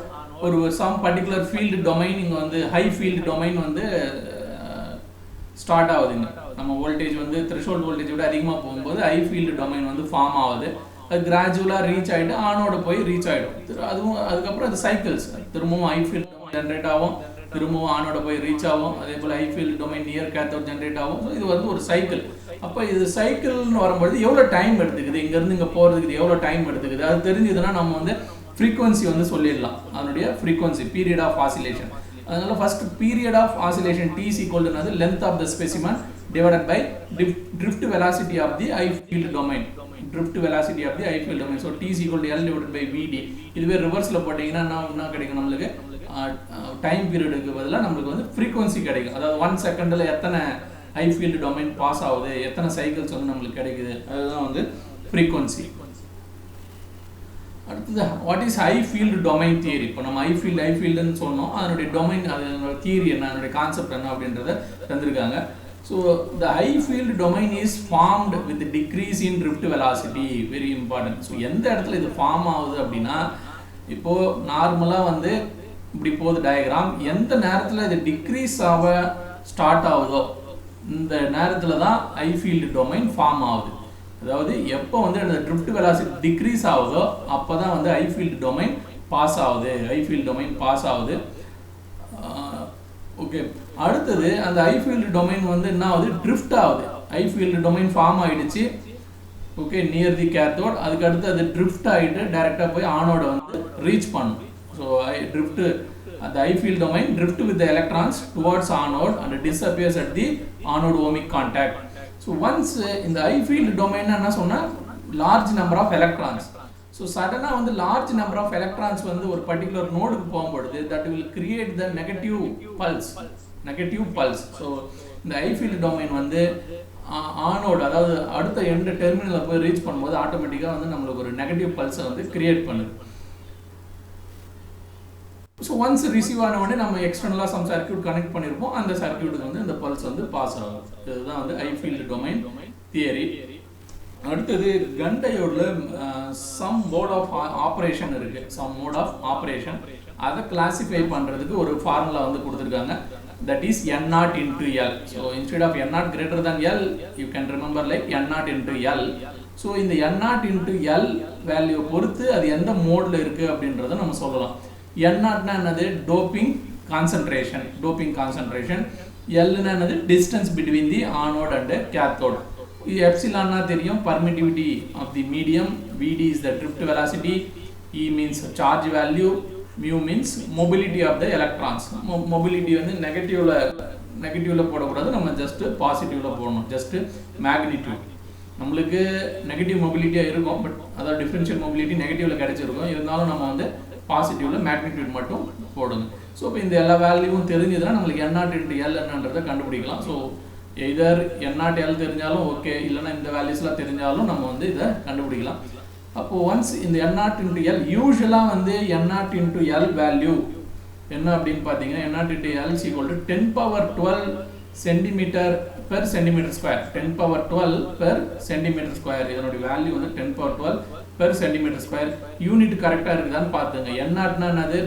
ஒரு சம் பர்டிகுலர் ஃபீல்டு டொமைன் இங்கே வந்து ஹை ஃபீல்டு டொமைன் வந்து ஸ்டார்ட் ஆகுதுங்க. நம்ம வோல்டேஜ் வந்து த்ரெஷோல்ட் வோல்டேஜ் விட அதிகமாக போகும்போது ஹை ஃபீல்டு டொமைன் வந்து ஃபார்ம் ஆகுது. அது கிராஜுவலாக ரீச் ஆகிட்டு ஆனோட போய் ரீச் ஆகிடும். அதுவும் அதுக்கப்புறம் அது சைக்கிள்ஸ், திரும்பவும் ஹை ஃபீல்டு ஜென்ரேட் ஆகும், திரும்பவும் ஆனோட போய் ரீச் ஆகும். அதே போல் high field domain near cathode generate ஆகும். ஸோ இது வந்து ஒரு சைக்கிள். அப்போ இது சைக்கிள்னு வரும்போது எவ்வளோ டைம் எடுத்துக்குது, இங்கேருந்து இங்கே போகிறதுக்கு எவ்வளோ டைம் எடுத்துக்குது, அது தெரிஞ்சதுன்னா நம்ம வந்து ஃப்ரீக்வன்சி வந்து சொல்லிடலாம். அதனுடைய ஃப்ரீக்வன்சி பீரியட் ஆஃப் ஆசிலேஷன். அதனால first period of oscillation T is equal to length of the specimen divided by drift velocity of the high field domain. Drift velocity of the high field domain. So T is equal to L divided by VD. இதுவே ரிவர்ஸில் போட்டிங்கன்னா என்ன கிடைக்கும், நம்மளுக்கு time பீரியடுக்கு பதிலாக நம்மளுக்கு வந்து frequency கிடைக்கும். அதாவது 1 செகண்டில் எத்தனை ஹை ஃபீல்டு டொமைன் பாஸ் ஆகுது, எத்தனை சைக்கிள்ஸ் வந்து நம்மளுக்கு கிடைக்குது, அதுதான் வந்து ஃப்ரீக்வன்சி. அடுத்தது what is high field domain theory. இப்போ நம்ம ஹை ஃபீல்டுன்னு சொன்னோம், அதனுடைய டொமைன், அதனோட தியரி என்ன, அதனுடைய கான்செப்ட் என்ன அப்படின்றத தந்திருக்காங்க. So the high field domain is formed with decrease in drift velocity. Very important. So எந்த இடத்துல இது ஃபார்ம் ஆகுது அப்படின்னா, இப்போது நார்மலாக வந்து இப்படி போகுது டயக்ராம், எந்த நேரத்தில் இது டிக்ரீஸ் ஆக ஸ்டார்ட் ஆகுதோ இந்த நேரத்தில் தான் ஹை ஃபீல்டு டொமைன் ஃபார்ம் ஆகுது. அதாவது எப்போ வந்து அந்த ட்ரிஃப்ட் வெலாசிட்டி டிக்ரீஸ் ஆகுதோ அப்போ தான் வந்து ஹை ஃபீல்டு டொமைன் பாஸ் ஆகுது. ஓகே, அடுத்தது அந்த ஹை ஃபீல்டு டொமைன் வந்து என்ன ஆகுது, ட்ரிஃப்ட் ஆகுது. ஹை ஃபீல்டு டொமைன் ஃபார்ம் ஆகிடுச்சு, ஓகே, நியர் தி கேத்தோட். அதுக்கு அடுத்து அது ட்ரிஃப்ட் ஆகிட்டு டைரெக்டாக போய் ஆனோட வந்து ரீச் பண்ணும். So the high field domain drift with the electrons towards anode and disappears at the anode ohmic contact. So once in the high field domain என்ன சொன்னா large number of electrons. So suddenly வந்து large number of electrons வந்து ஒரு particular node க்கு போகும்போது that will create the negative pulse. So இந்த high field domain வந்து anode, அதாவது அடுத்த எண்ட் டெர்மினலில் போய் ரீச் பண்ணும்போது ஆட்டோமேட்டிக்காக வந்து நம்மளுக்கு ஒரு நெகட்டிவ் பல்ஸை வந்து கிரியேட் பண்ணுது. ஸோ ஒன்ஸ் ரிசீவ் ஆன உடனே நம்ம எக்ஸ்டர்னலாக சம் சர்க்யூட் கனெக்ட் பண்ணியிருப்போம், அந்த சர்க்யூட்டுக்கு வந்து இந்த பல்ஸ் வந்து பாஸ் ஆகும். இதுதான் வந்து ஹை ஃபீல்டு டொமைன் தியரி. அடுத்தது கன் டயோடில் சம் மோட் ஆஃப் ஆப்ரேஷன் இருக்குது. அதை கிளாஸிஃபை பண்ணுறதுக்கு ஒரு ஃபார்முலா வந்து கொடுத்துருக்காங்க. that is n naught into L. So instead of n naught greater than L, you can remember like n naught into L. So in the n naught into L value பொறுத்து அது எந்த மோட்ல இருக்கு அப்படின்றத நம்ம சொல்லலாம். n naught னா என்னது? doping concentration. L னா என்னது? distance between the anode and cathode. Epsilon னா தெரியும், permittivity of the medium. Vd is the drift velocity. E means charge value. Mu means mobility of the electrons. Mobility வந்து நெகட்டிவ்ல போடக்கூடாது, நம்ம just பாசிட்டிவ்ல போடணும். Just magnitude நம்மளுக்கு negative மொபிலிட்டியாக இருக்கும், but அதாவது differential mobility நெகட்டிவ்ல கிடைச்சிருக்கும், இருந்தாலும் நம்ம வந்து பாசிட்டிவ்ல மேக்னிடியூட் மட்டும் போடணும். ஸோ இப்போ இந்த எல்லா வேல்யூவும் தெரிஞ்சதுன்னா நம்மளுக்கு n naught into L என்னன்றதை கண்டுபிடிக்கலாம். ஸோ எதர் n naught L தெரிஞ்சாலும் ஓகே, இல்லைன்னா இந்த வேல்யூஸ்லாம் தெரிஞ்சாலும் நம்ம வந்து இதை கண்டுபிடிக்கலாம். அப்போ ஒன்ஸ் இந்த n naught into L யூஸ்வலாக வந்து n naught into L value என்ன அப்படின்னு பார்த்தீங்கன்னா n naught into L is equal to 10 power 12 centimeter per centimeter square. 10 power 12 per centimeter square. இதனுடைய வேல்யூ வந்து 10 power 12 per centimeter square. Unit கரெக்டாக இருக்குதான்னு பார்த்துங்க. n naught னா என்னது?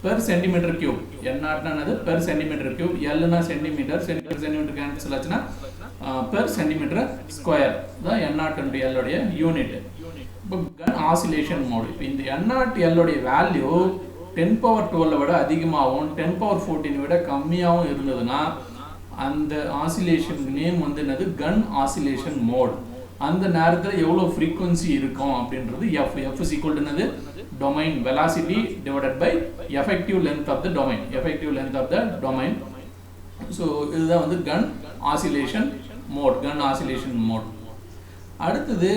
per centimeter cube. n naught னா என்னது? per centimeter cube. L னா சென்டிமீட்டர், சென்டிமீட்டர் கேன்சல் ஆச்சுன்னா per centimeter square தான் n naught into L உடைய யூனிட். இப்போ கன் ஆசிலேஷன் மோட். இப்போ இந்த n naught L உடைய வேல்யூ 10 power 12 விட அதிகமாகவும் 10 power 14 விட கம்மியாகவும் இருந்ததுன்னா அந்த ஆசிலேஷன் நேம் வந்து என்னது? கன் ஆசிலேஷன் மோட். அந்த நேரத்தில் எவ்வளோ ஃப்ரீக்வன்சி இருக்கும் அப்படின்றது F. F is equal to என்னது? domain velocity divided by effective length of the domain. Effective length of the domain. So இதுதான் வந்து கன் ஆசிலேஷன் மோட். அடுத்தது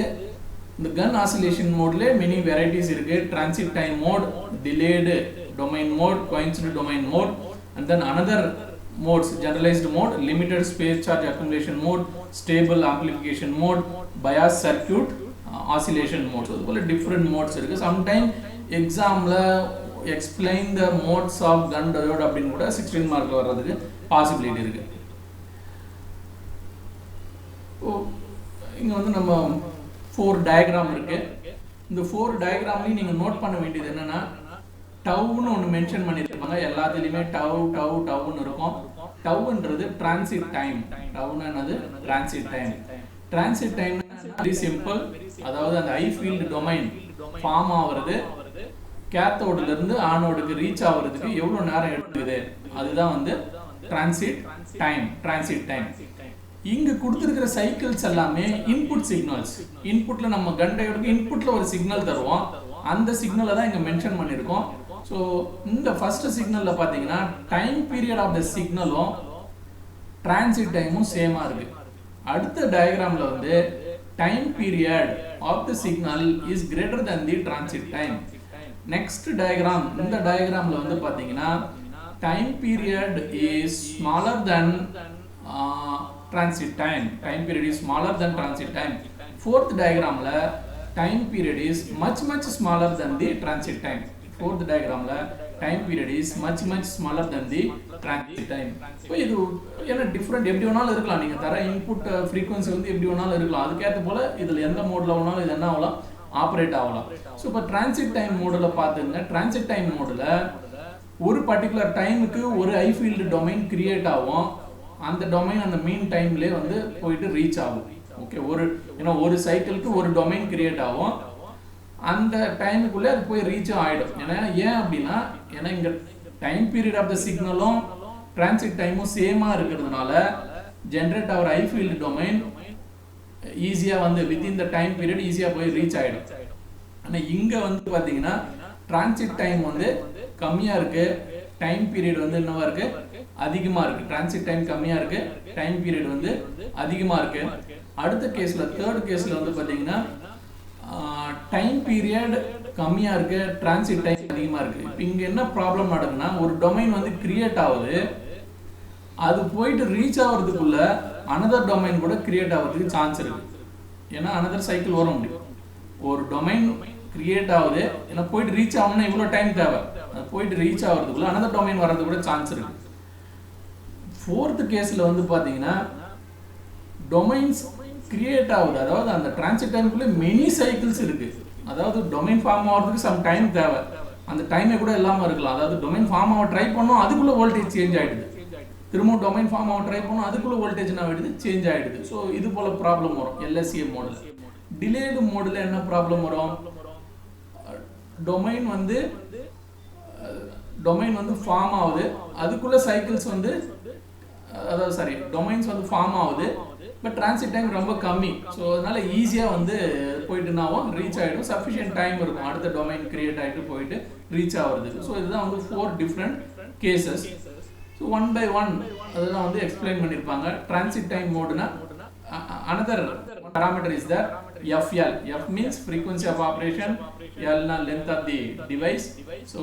இந்த கன் ஆசிலேஷன் மோட்ல மெனி வெரைட்டிஸ் இருக்கு. Transit time mode, delayed domain mode, coincident domain mode, and then another modes, generalized mode, limited space charge accumulation mode, stable amplification mode, bias circuit oscillation mode. So இதுபோல different modes இருக்கு. Sometime examல explain the modes of gun diode அப்படின்னு கூட 16 மார்க்ல வர்றதுக்கு possibility இருக்கு. இங்க வந்து நம்ம 4 diagram இருக்கு. இந்த 4 டயக்ராம்லயும் நீங்க நோட் பண்ண வேண்டியது என்னன்னா, டவுன்னு ஒன்று மென்ஷன் பண்ணியிருப்பாங்க. எல்லாத்துலேயுமே டவுன்னு இருக்கும். டவுன்றது டிரான்சிட் டைம். டவுன்னு என்னது? Transit time. Transit time very simple. அதாவது அந்த ஐ ஃபீல்டு டொமைன் ஃபார்ம் ஆகுறது கேத்தோடுல இருந்து ஆனோடுக்கு ரீச் ஆகுறதுக்கு எவ்வளோ நேரம் எடுக்குது, அதுதான் வந்து டிரான்சிட் டைம். இங்க கொடுத்துருக்கிற சைக்கிள்ஸ் எல்லாமே இன்புட் சிக்னல்ஸ். இன்புட்ல நம்ம கன் டயோடுக்கு இன்புட்ல ஒரு சிக்னல் தருவோம், அந்த சிக்னலை தான் இங்க மென்ஷன் பண்ணியிருக்கோம். ஸோ இந்த ஃபர்ஸ்ட் சிக்னலில் பார்த்தீங்கன்னா டைம் பீரியட் ஆஃப் த சிக்னலும் டிரான்சிட் டைமும் சேமாக இருக்கு. அடுத்த டயக்ராமில் வந்து time period of the signal is greater than the transit time. Next diagram, இந்த டயக்ராமில் வந்து பார்த்தீங்கன்னா time period is smaller than transit time. Time period is smaller than transit time. Fourth டயக்ராமில் time period is much smaller than the transit time. Fourth diagramல time period is much smaller than the transit time. இப்போ இது என்ன different எப்படி வேணாலும் இருக்கலாம். நீங்க தர input frequency வந்து எப்படி வேணாலும் இருக்கலாம். அதுக்கேற்ற போல இதில் எந்த மோட்ல வேணாலும் இது என்ன ஆகலாம், ஆப்ரேட் ஆகலாம். ஸோ இப்போ டிரான்சிட் டைம் மோடில் பார்த்துங்க. டிரான்சிட் டைம் மோடில் ஒரு பர்டிகுலர் டைமுக்கு ஒரு ஐ ஃபீல்டு டொமைன் கிரியேட் ஆகும். அந்த டொமைன் அந்த மீன் டைம்லேயே வந்து போயிட்டு ரீச் ஆகும். ஓகே, ஒரு சைக்கிளுக்கு ஒரு டொமைன் கிரியேட் ஆகும். அந்த டைமுக்குள்ளே அது போய் ரீச்சும் ஆகிடும். ஏன் அப்படின்னா, ஏன்னா இங்கே டைம் பீரியட் ஆஃப் த சிக்னலும் டிரான்சிட் டைமும் சேமாக இருக்கிறதுனால ஜென்ரேட் ஆகிற ஐ ஃபீல்டு டொமைன் ஈஸியாக வந்து வித்தின் த டைம் பீரியட் ஈஸியாக போய் ரீச் ஆகிடும். ஆனால் இங்கே வந்து பார்த்தீங்கன்னா டிரான்சிட் டைம் வந்து கம்மியாக இருக்குது, டைம் பீரியட் வந்து என்னவா இருக்குது, அதிகமாக இருக்குது. டிரான்சிட் டைம் கம்மியாக இருக்குது, டைம் பீரியட் வந்து அதிகமாக இருக்குது. அடுத்த கேஸில், தேர்ட் கேஸில் வந்து பார்த்தீங்கன்னா டைம் பீரியட் கம்மியாக இருக்குது, டிரான்சிட் டைம் அதிகமாக இருக்குது. இப்போ இங்கே என்ன ப்ராப்ளம் நடக்குதுன்னா, ஒரு டொமைன் வந்து கிரியேட் ஆகுது, அது போயிட்டு ரீச் ஆகிறதுக்குள்ள அனதர் டொமைன் கூட கிரியேட் ஆகிறதுக்கு சான்ஸ் இருக்குது. ஏன்னா அனதர் சைக்கிள் வர முடியும். ஒரு டொமைன் கிரியேட் ஆகுது, ஏன்னா போயிட்டு ரீச் ஆகணும்னா இவ்வளோ டைம் தேவை, அது போயிட்டு ரீச் ஆகிறதுக்குள்ள அனதர் டொமைன் வர்றது கூட சான்ஸ் இருக்குது. ஃபோர்த் கேஸில் வந்து பார்த்தீங்கன்னா டொமைன்ஸ் கிரியேட் ஆகுது, அதாவது அந்த டிரான்சிட் டைமுக்குள்ளே மெனி சைக்கிள்ஸ் இருக்குது. அதாவது டொமைன் ஃபார்ம் ஆகிறதுக்கு சம் டைம் தேவை, அந்த டைமே கூட இல்லாமல் இருக்கலாம். அதாவது டொமைன் ஃபார்ம் ஆக ட்ரை பண்ணோம், அதுக்குள்ளே வோல்டேஜ் சேஞ்ச் ஆகிடுது. திரும்ப டொமைன் ஃபார்ம் ஆக ட்ரை பண்ணோம், அதுக்குள்ள வோல்டேஜ் என்ன ஆகிடுது, சேஞ்ச் ஆகிடுது. ஸோ இது போல் ப்ராப்ளம் வரும் LSA மோடில். டிலேடு மோடில் என்ன ப்ராப்ளம் வரும், டொமைன் வந்து ஃபார்ம் ஆகுது, அதுக்குள்ள சைக்கிள்ஸ் வந்து அதாவது சாரி டொமைன்ஸ் வந்து ஃபார்ம் ஆகுது, பட் டிரான்சிட் டைம் ரொம்ப கம்மி. ஸோ அதனால ஈஸியாக வந்து போயிட்டுனாவும் ரீச் ஆகிடும், சஃபிஷியன்ட் டைம் இருக்கும் அடுத்த டொமைன் கிரியேட் ஆகிட்டு போயிட்டு ரீச் ஆகுறதுக்கு. ஸோ இதுதான் வந்து 4 டிஃப்ரெண்ட் கேசஸ். ஸோ 1 by 1 அதெல்லாம் வந்து எக்ஸ்பிளைன் பண்ணியிருப்பாங்க. டிரான்சிட் டைம் மோடுனா another parameter is that FL. F means frequency of operation, L na length of the device. So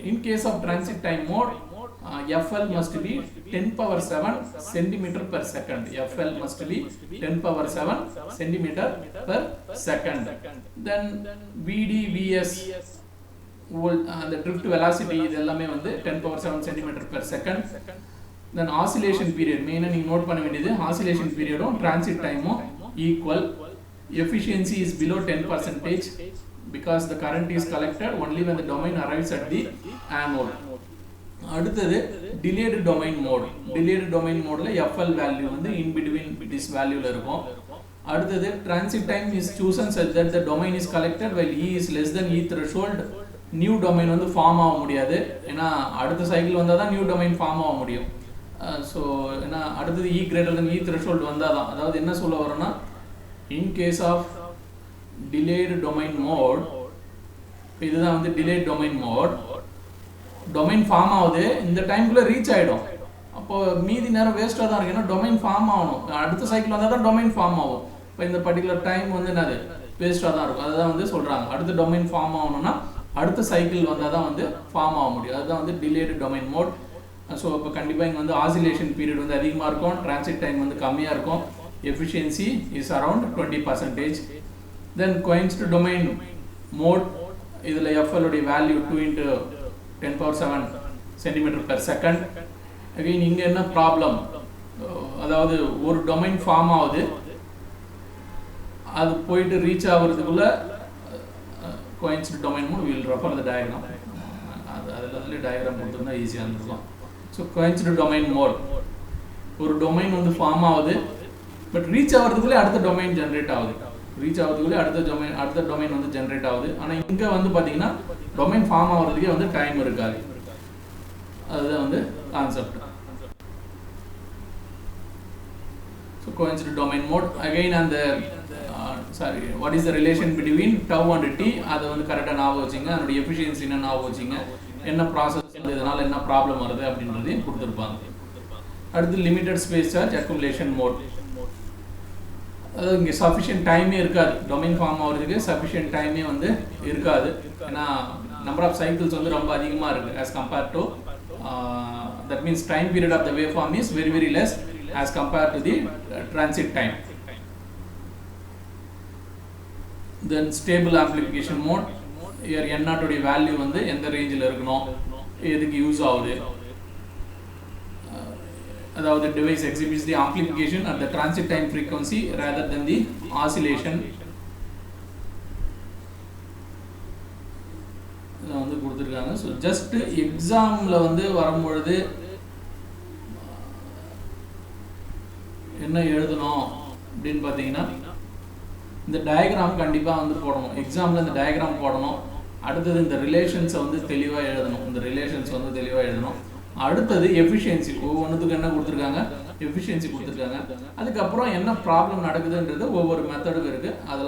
in case of transit time mode, FL must be 10 power 7 centimeter per second. FL must be 10 power 7 centimeter per second. Then VD, VS, the drift velocity இதெல்லாமே வந்து 10 power 7 centimeter per second. Then oscillation period, மெயினாக நீங்கள் note பண்ண வேண்டியது oscillation periodum transit timeம் equal. Efficiency is below 10% because the current is collected only when the domain arrives at the anode. அடுத்தது delayed domain mode. Delayed domain modeல FL value வந்து in between this valueல இருக்கும். அடுத்தது transit time is chosen such that the domain is collected while E is less than E threshold. New domain வந்து form ஆக முடியாது, ஏன்னா அடுத்த cycle வந்தால் தான் நியூ டொமைன் ஃபார்ம் ஆக முடியும். ஸோ ஏன்னா அடுத்தது E greater than E threshold வந்தால் தான். அதாவது என்ன சொல்ல வரோன்னா, in case of delayed domain mode, இதுதான் வந்து delayed domain mode, domain form ஆகுது, இந்த டைம்குள்ளே ரீச் ஆகிடும், அப்போது மீதி நேரம் வேஸ்ட்டாக தான் இருக்குது. ஏன்னா டொமைன் ஃபார்ம் ஆகணும், அடுத்த சைக்கிள் வந்தால் தான் டொமைன் ஃபார்ம் ஆகும். இப்போ இந்த பர்டிகுலர் டைம் வந்து என்னது வேஸ்ட்டாக தான் இருக்கும். அதுதான் வந்து சொல்கிறாங்க, அடுத்த டொமைன் ஃபார்ம் ஆகணும்னா அடுத்த சைக்கிள் வந்தால் தான் வந்து ஃபார்ம் ஆக முடியும். அதுதான் வந்து டிலேடு டொமைன் மோட். ஸோ இப்போ கண்டிப்பாக இங்கே வந்து ஆசிலேஷன் பீரியட் வந்து அதிகமாக இருக்கும், டிரான்சிட் டைம் வந்து கம்மியாக இருக்கும். Efficiency is around 20%. Then coincident domain mode, இதில் எஃப்எல்லுடைய வேல்யூ 2 × 10⁻⁷ cm/s. அகைன் இங்கே என்ன ப்ராப்ளம், அதாவது ஒரு டொமைன் ஃபார்ம் ஆகுது, அது போயிட்டு ரீச் ஆகிறதுக்குள்ள coincident domain mode, we will refer the diagram. அதில் டயக்ராம் கொடுத்துருந்தா ஈஸியாக இருந்திருக்கும். ஸோ coincident domain mode, ஒரு டொமைன் வந்து ஃபார்ம் ஆகுது, பட் ரீச் ஆகிறதுக்குள்ளே அடுத்த டொமைன் ஜென்ரேட் ஆகுது, ரீச் ஆகிறதுக்குள்ளே அடுத்த டொமைன் வந்து ஜென்ரேட் ஆகுது. ஆனால் இங்கே வந்து பார்த்தீங்கன்னா டொமைன் ஃபார்ம் ஆகிறதுக்கே வந்து டைம் இருக்காது. அதுதான் வந்து concept. So coincident domain mode again அந்த what is the relation between tau and t, அதை வந்து கரெக்டாக ஞாபகம் வச்சுங்க. அதனுடைய எஃபிஷியன்சி என்ன ஞாபகம் வச்சுங்க, என்ன ப்ராசஸ், இதனால் என்ன ப்ராப்ளம் வருது அப்படின்றதையும் கொடுத்துருப்பாங்க. அடுத்து limited space charge accumulation mode, அதாவது இங்கே சஃபிஷியன்ட் டைமே இருக்காது, டொமைன் ஃபார்ம் ஆகிறதுக்கு சஃபிஷியன்ட் டைமே வந்து இருக்காது. ஏன்னா நம்பர் ஆஃப் சைக்கிள்ஸ் வந்து ரொம்ப அதிகமாக இருக்குது as compared to that means time period of the waveform is very very less as compared to the transit time. Then stable amplification mode, here n0 உடைய வேல்யூ வந்து எந்த ரேஞ்சில் இருக்கணும், எதுக்கு யூஸ் ஆகுது, அதாவது device exhibits the amplification at the transit time frequency rather than the oscillation. இதை வந்து கொடுத்துருக்காங்க. ஸோ ஜஸ்ட் எக்ஸாமில் வந்து வரும்பொழுது என்ன எழுதணும் அப்படின்னு பார்த்தீங்கன்னா, இந்த டயக்ராம் கண்டிப்பாக வந்து போடணும், எக்ஸாமில் இந்த டயக்ராம் போடணும். அடுத்தது இந்த ரிலேஷன்ஸை வந்து தெளிவாக எழுதணும், இந்த ரிலேஷன்ஸ் வந்து தெளிவாக எழுதணும். அடுத்தது எஃபிஷியன்சி, ஒவ்வொன்றுத்துக்கு என்ன கொடுத்துருக்காங்க, எஃபிஷியன்சி கொடுத்துருக்காங்க. அதுக்கப்புறம் என்ன ப்ராப்ளம் நடக்குதுன்றது ஒவ்வொரு மெத்தடுக்கும் இருக்குது, அதெல்லாம்